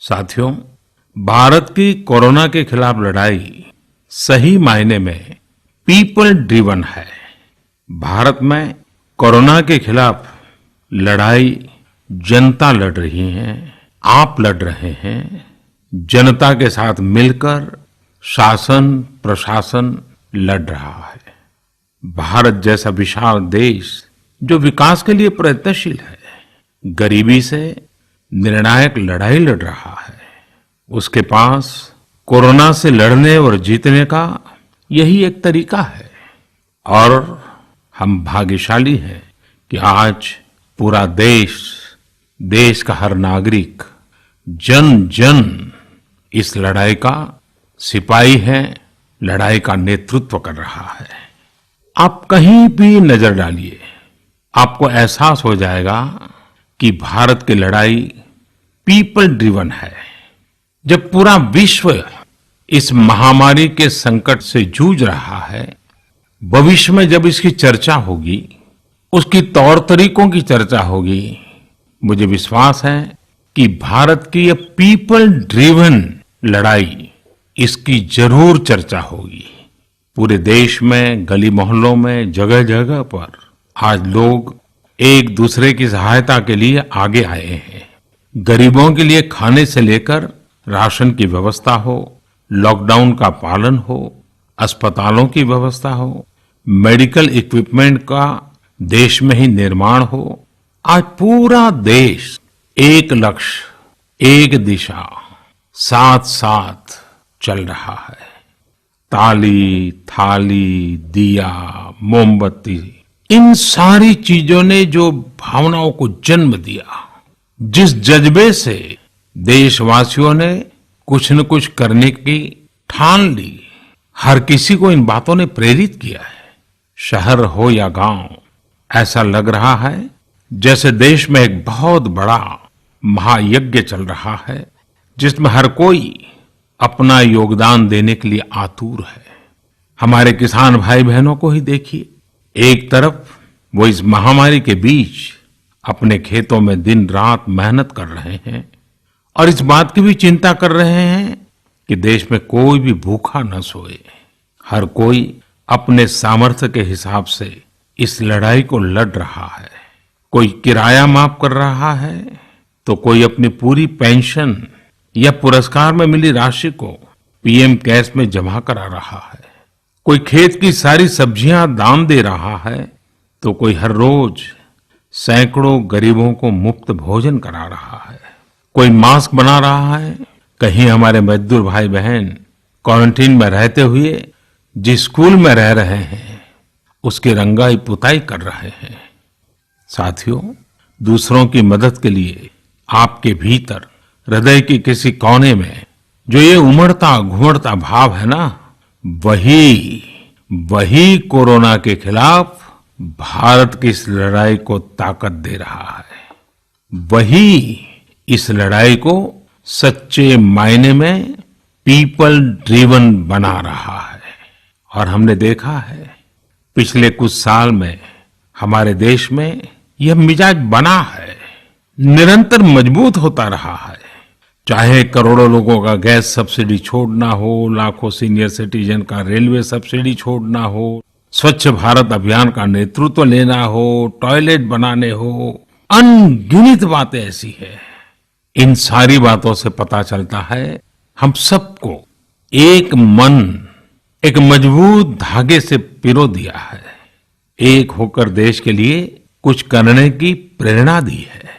साथियों, भारत की कोरोना के खिलाफ लड़ाई सही मायने में पीपल ड्रिवन है। भारत में कोरोना के खिलाफ लड़ाई जनता लड़ रही है, आप लड़ रहे हैं। जनता के साथ मिलकर शासन प्रशासन लड़ रहा है। भारत जैसा विशाल देश जो विकास के लिए प्रयत्नशील है, गरीबी से निर्णायक लड़ाई लड़ रहा है। उसके पास कोरोना से लड़ने और जीतने का यही एक तरीका है। और हम भाग्यशाली हैं कि आज पूरा देश का हर नागरिक जन जन इस लड़ाई का सिपाही है, लड़ाई का नेतृत्व कर रहा है। आप कहीं भी नजर डालिए, आपको एहसास हो जाएगा कि भारत की लड़ाई पीपल ड्रिवन है। जब पूरा विश्व इस महामारी के संकट से जूझ रहा है, भविष्य में जब इसकी चर्चा होगी, उसकी तौर तरीकों की चर्चा होगी, मुझे विश्वास है कि भारत की ये पीपल ड्रिवन लड़ाई, इसकी जरूर चर्चा होगी। पूरे देश में, गली मोहल्लों में, जगह जगह पर आज लोग एक दूसरे की सहायता के लिए आगे आए हैं। गरीबों के लिए खाने से लेकर राशन की व्यवस्था हो, लॉकडाउन का पालन हो, अस्पतालों की व्यवस्था हो, मेडिकल इक्विपमेंट का देश में ही निर्माण हो। आज पूरा देश एक लक्ष्य, एक दिशा, साथ साथ चल रहा है। ताली, थाली, दिया, मोमबत्ती, इन सारी चीजों ने जो भावनाओं को जन्म दिया, जिस जज्बे से देशवासियों ने कुछ न कुछ करने की ठान ली, हर किसी को इन बातों ने प्रेरित किया है। शहर हो या गांव, ऐसा लग रहा है जैसे देश में एक बहुत बड़ा महायज्ञ चल रहा है, जिसमें हर कोई अपना योगदान देने के लिए आतुर है। हमारे किसान भाई बहनों को ही देखिए, एक तरफ वो इस महामारी के बीच अपने खेतों में दिन रात मेहनत कर रहे हैं और इस बात की भी चिंता कर रहे हैं कि देश में कोई भी भूखा न सोए। हर कोई अपने सामर्थ्य के हिसाब से इस लड़ाई को लड़ रहा है। कोई किराया माफ कर रहा है, तो कोई अपनी पूरी पेंशन या पुरस्कार में मिली राशि को पीएम केयर्स में जमा करा रहा है। कोई खेत की सारी सब्जियां दान दे रहा है, तो कोई हर रोज सैकड़ों गरीबों को मुफ्त भोजन करा रहा है। कोई मास्क बना रहा है। कहीं हमारे मजदूर भाई बहन क्वारंटीन में रहते हुए जिस स्कूल में रह रहे हैं, उसकी रंगाई पुताई कर रहे हैं। साथियों, दूसरों की मदद के लिए आपके भीतर हृदय के किसी कोने में जो ये उमड़ता घुमड़ता भाव है ना, वही कोरोना के खिलाफ भारत की इस लड़ाई को ताकत दे रहा है। वही इस लड़ाई को सच्चे मायने में पीपल ड्रिवन बना रहा है। और हमने देखा है पिछले कुछ साल में हमारे देश में यह मिजाज बना है, निरंतर मजबूत होता रहा है। चाहे करोड़ों लोगों का गैस सब्सिडी छोड़ना हो, लाखों सीनियर सिटीजन का रेलवे सब्सिडी छोड़ना हो, स्वच्छ भारत अभियान का नेतृत्व लेना हो, टॉयलेट बनाने हो, अनगिनत बातें ऐसी है। इन सारी बातों से पता चलता है हम सबको एक मन, एक मजबूत धागे से पिरो दिया है। एक होकर देश के लिए कुछ करने की प्रेरणा दी है।